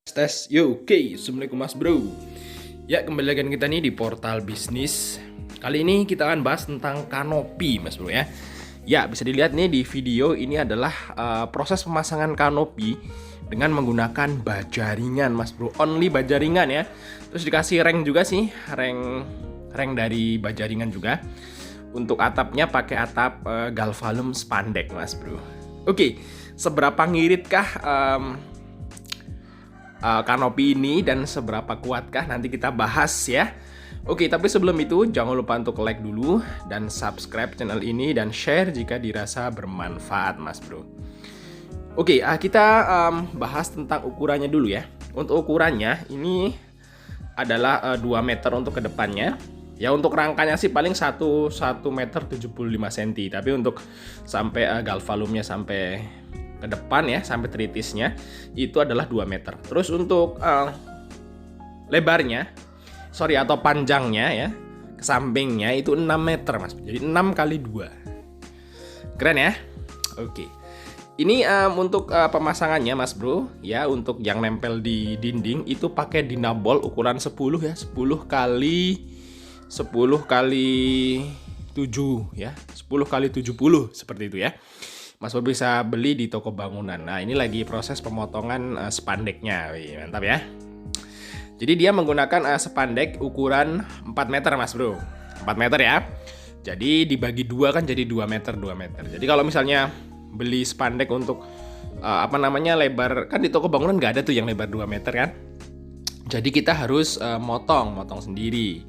Tes, yo, oke, Assalamualaikum mas bro. Ya, kembali lagi kita nih di portal bisnis. Kali ini kita akan bahas tentang kanopi mas bro ya. Ya, bisa dilihat nih di video ini adalah proses pemasangan kanopi dengan menggunakan baja ringan mas bro. Only baja ringan ya. Terus dikasih rank juga sih, rank dari baja ringan juga. Untuk atapnya pakai atap galvalum spandek mas bro. Oke, seberapa ngiritkah kanopi ini dan seberapa kuatkah nanti kita bahas ya. Oke, tapi sebelum itu jangan lupa untuk like dulu dan subscribe channel ini dan share jika dirasa bermanfaat mas bro. Oke, kita bahas tentang ukurannya dulu ya. Untuk ukurannya ini adalah 2 meter untuk kedepannya. Ya, untuk rangkanya sih paling 1 meter 75 cm. Tapi untuk sampai galvalumnya sampai ke depan ya, sampai tritisnya itu adalah 2 meter. Terus untuk lebarnya atau panjangnya ya, ke sampingnya itu 6 meter mas. Jadi 6 kali 2. Keren ya. Oke. Ini untuk pemasangannya mas bro ya, untuk yang nempel di dinding itu pakai dinabol ukuran 10 ya, 10 kali 7 ya, 10 kali 70 seperti itu ya. Mas Bro bisa beli di toko bangunan. Nah, ini lagi proses pemotongan spandeknya. Wih, mantap ya. Jadi dia menggunakan spandek ukuran 4 meter Mas Bro. 4 meter ya. Jadi dibagi 2 kan jadi 2 meter 2 meter. Jadi kalau misalnya beli spandek untuk lebar, kan di toko bangunan nggak ada tuh yang lebar 2 meter kan. Jadi kita harus motong sendiri.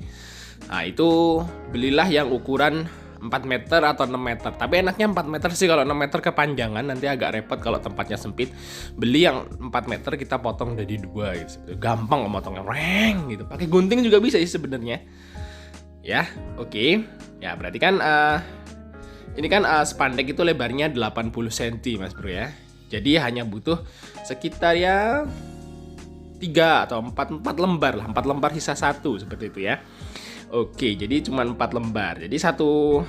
Nah, itu belilah yang ukuran 4 meter atau 6 meter. Tapi enaknya 4 meter sih, kalau 6 meter kepanjangan nanti agak repot kalau tempatnya sempit. Beli yang 4 meter kita potong jadi 2 gitu. Gampang memotongnya, reng gitu. Pakai gunting juga bisa sih sebenarnya. Ya, oke. Ya, berarti kan ini kan spandek itu lebarnya 80 cm Mas Bro ya. Jadi hanya butuh sekitar ya 3 atau 4 lembar lah. 4 lembar sisa 1 seperti itu ya. Oke, jadi cuma 4 lembar. Jadi satu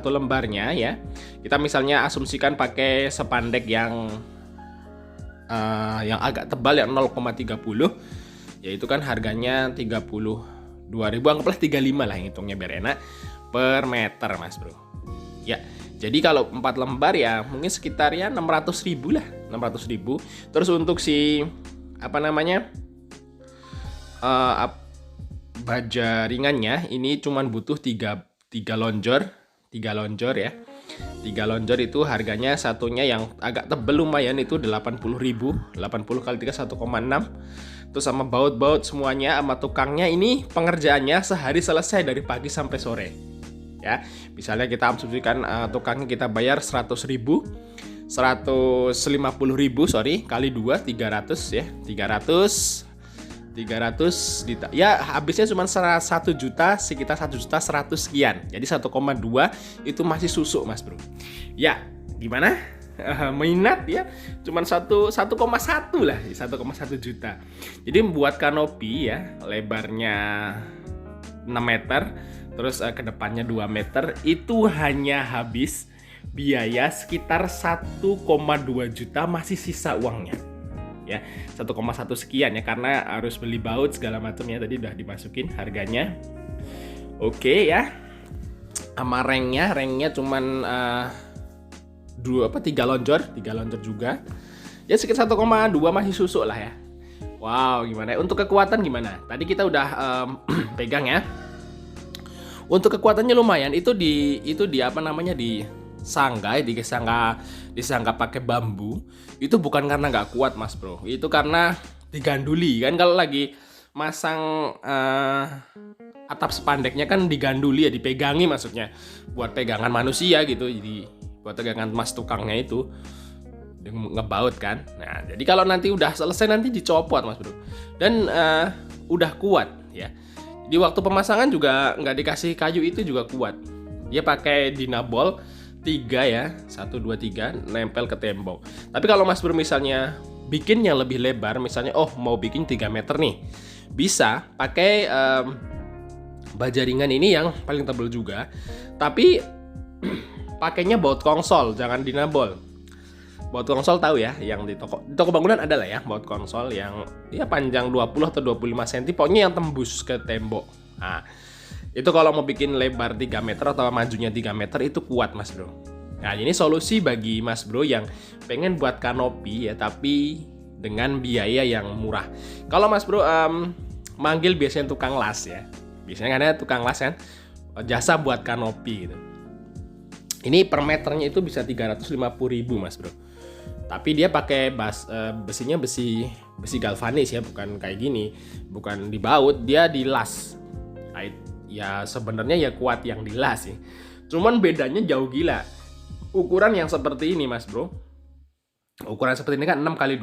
lembarnya ya. Kita misalnya asumsikan pakai spandek yang agak tebal yang 0,30, yaitu kan harganya 32.000, anggaplah 35 lah hitungnya biar enak, per meter Mas Bro. Ya. Jadi kalau 4 lembar ya mungkin sekitar ya 600.000 lah, 600.000. Terus untuk si baja ringannya ini cuman butuh 3 lonjor ya. 3 lonjor itu harganya satunya yang agak tebel lumayan itu 80.000. 80 kali 3 1,6. Terus sama baut-baut semuanya sama tukangnya, ini pengerjaannya sehari selesai dari pagi sampai sore. Ya, misalnya kita asumsikan tukangnya kita bayar 150.000 kali 2 300 ya. 300 ya habisnya cuma 1 juta, sekitar 1.100.000 sekian. Jadi 1,2 itu masih susuk Mas Bro. Ya, gimana? Minat ya, cuman 1,1 lah, 1,1 juta. Jadi membuat kanopi ya, lebarnya 6 meter, terus kedepannya 2 meter, itu hanya habis biaya sekitar 1,2 juta, masih sisa uangnya. Ya, 1,1 sekian ya, karena harus beli baut segala macam ya, tadi udah dimasukin harganya. Oke ya. Sama rengnya cuman 3 lonjor juga. Ya sekitar 1,2 masih susuk lah ya. Wow, gimana? Untuk kekuatan gimana? Tadi kita udah pegang ya. Untuk kekuatannya lumayan, itu di disangga pakai bambu. Itu bukan karena nggak kuat Mas Bro, itu karena diganduli kan. Kalau lagi masang atap spandeknya kan diganduli ya, dipegangi maksudnya buat pegangan manusia gitu. Jadi buat pegangan mas tukangnya itu ngebaut kan. Nah, jadi kalau nanti udah selesai nanti dicopot Mas Bro, dan udah kuat ya. Di waktu pemasangan juga nggak dikasih kayu, itu juga kuat. Dia pakai dinabol 3 ya, 1, 2, 3 nempel ke tembok. Tapi kalau Mas Bro misalnya bikin yang lebih lebar, misalnya mau bikin 3 meter nih, bisa pakai baja ringan ini yang paling tebal juga. Tapi pakainya baut konsol, jangan dinabol. Baut konsol tahu ya, yang di toko bangunan ada lah ya, baut konsol yang ya panjang 20 atau 25 cm, pokoknya yang tembus ke tembok. Nah, itu kalau mau bikin lebar 3 meter atau majunya 3 meter itu kuat Mas Bro. Nah, ini solusi bagi Mas Bro yang pengen buat kanopi ya, tapi dengan biaya yang murah. Kalau Mas Bro manggil biasanya tukang las ya. Biasanya kan ada tukang las kan, jasa buat kanopi gitu. Ini per meternya itu bisa 350.000 Mas Bro. Tapi dia pakai besinya besi galvanis ya, bukan kayak gini, bukan dibaut, dia dilas. Nah, ya sebenarnya ya kuat yang dilas sih. Cuman bedanya jauh gila. Ukuran yang seperti ini Mas Bro. Ukuran seperti ini kan 6x2.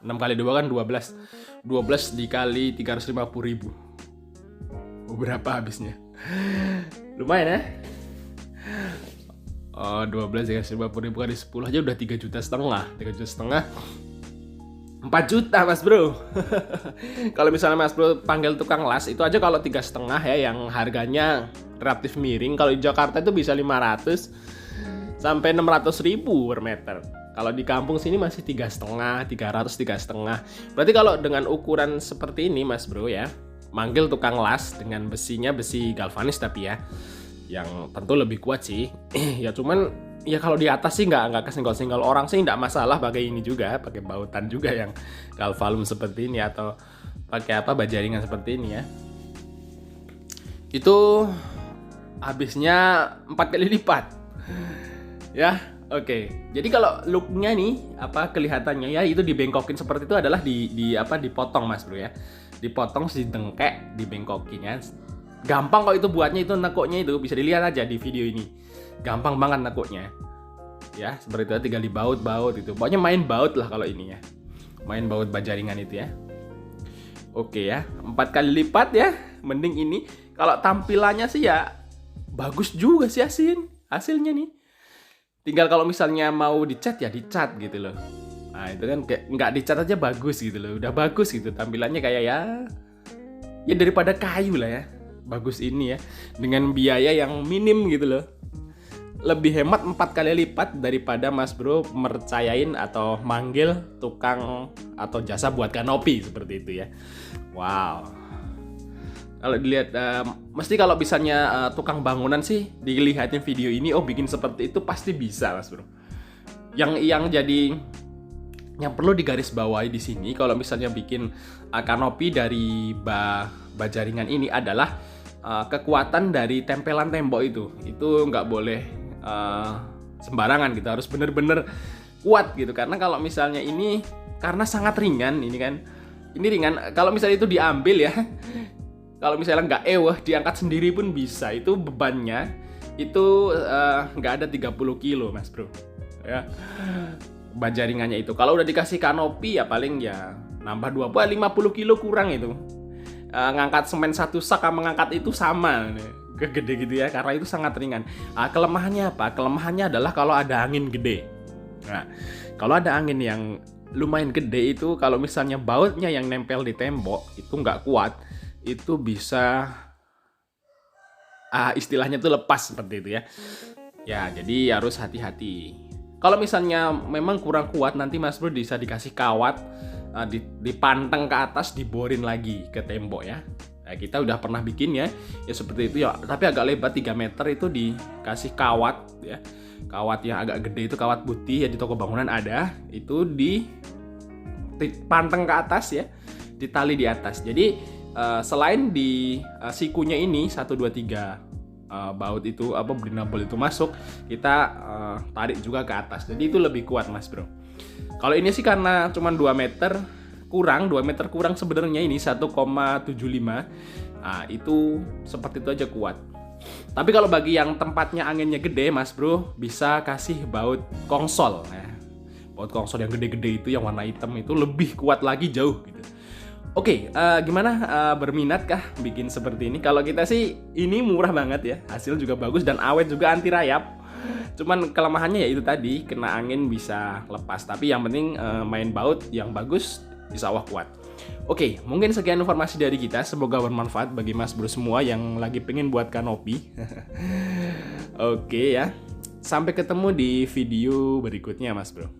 6x2 kan 12. 12 dikali 350.000. Berapa habisnya? Lumayan ya. Oh, 12 ya 50.000 kali 10 aja udah 3,5 juta. 4 juta Mas Bro. Kalau misalnya Mas Bro panggil tukang las itu aja kalau 3,5 ya, yang harganya relatif miring. Kalau di Jakarta itu bisa 500 sampai 600.000 per meter. Kalau di kampung sini masih 3,5, 300, 3,5. Berarti kalau dengan ukuran seperti ini Mas Bro ya, manggil tukang las dengan besinya besi galvanis tapi ya, yang tentu lebih kuat sih. Ya cuman ya kalau di atas sih nggak kesenggol-senggol orang sih nggak masalah, pakai ini juga, pakai bautan juga yang galvalum seperti ini atau pakai bajaringan seperti ini ya. Itu habisnya 4 kali lipat. Ya, oke. Jadi kalau looknya nih kelihatannya ya itu dibengkokin seperti itu adalah dipotong Mas Bro ya. Dipotong didengkek, dibengkokin ya. Gampang kok itu buatnya, itu nekuknya itu bisa dilihat aja di video ini. Gampang banget nekuknya. Ya, seperti itu tinggal dibaut-baut itu. Pokoknya main baut lah kalau ini ya. Main baut bajaringan itu ya. Oke ya, 4 kali lipat ya. Mending ini. Kalau tampilannya sih ya bagus juga sih hasilnya nih. Tinggal kalau misalnya mau dicat ya dicat gitu loh. Nah, itu kan kayak nggak dicat aja bagus gitu loh. Udah bagus gitu tampilannya, kayak ya daripada kayu lah ya. Bagus ini ya, dengan biaya yang minim gitu loh. Lebih hemat 4 kali lipat daripada Mas Bro mercayain atau manggil tukang atau jasa buat kanopi seperti itu ya. Wow. Kalau dilihat mesti kalau misalnya tukang bangunan sih dilihatin video ini, oh bikin seperti itu pasti bisa Mas Bro. Yang perlu digarisbawahi di sini kalau misalnya bikin kanopi dari bajaringan ini adalah kekuatan dari tempelan tembok itu nggak boleh sembarangan gitu, harus bener-bener kuat gitu. Karena kalau misalnya ini karena sangat ringan, ini ringan, kalau misalnya itu diambil ya, kalau misalnya nggak diangkat sendiri pun bisa, itu bebannya itu nggak ada 30 kilo Mas Bro ya, bajaringannya itu. Kalau udah dikasih kanopi ya paling ya nambah 50 kilo kurang itu. Ngangkat semen 1 sak sama mengangkat itu sama gede gitu ya, karena itu sangat ringan. Kelemahannya apa? Kelemahannya adalah kalau ada angin gede. Nah, kalau ada angin yang lumayan gede itu, kalau misalnya bautnya yang nempel di tembok itu nggak kuat, itu bisa istilahnya tuh lepas seperti itu ya. Ya, jadi harus hati-hati. Kalau misalnya memang kurang kuat, nanti Mas Bro bisa dikasih kawat, dipanteng ke atas, diborin lagi ke tembok ya. Nah, kita udah pernah bikin ya seperti itu ya, tapi agak lebar 3 meter itu dikasih kawat ya. Kawat yang agak gede itu kawat putih ya, di toko bangunan ada, itu dipanteng ke atas ya, ditali di atas. Jadi selain di sikunya ini 1 2 3 baut itu brinable itu masuk, kita tarik juga ke atas. Jadi itu lebih kuat Mas Bro. Kalau ini sih karena cuma 2 meter kurang sebenarnya, ini 1,75. Nah, itu seperti itu aja kuat. Tapi kalau bagi yang tempatnya anginnya gede Mas Bro, bisa kasih baut konsol ya. Baut konsol yang gede-gede itu yang warna hitam itu lebih kuat lagi jauh gitu. Oke, gimana, berminat kah bikin seperti ini? Kalau kita sih ini murah banget ya, hasil juga bagus dan awet juga, anti rayap. Cuman kelemahannya ya itu tadi, kena angin bisa lepas. Tapi yang penting main baut yang bagus, insya Allah kuat. Oke, mungkin sekian informasi dari kita. Semoga bermanfaat bagi Mas Bro semua yang lagi pengen buat kanopi. Oke ya, sampai ketemu di video berikutnya Mas Bro.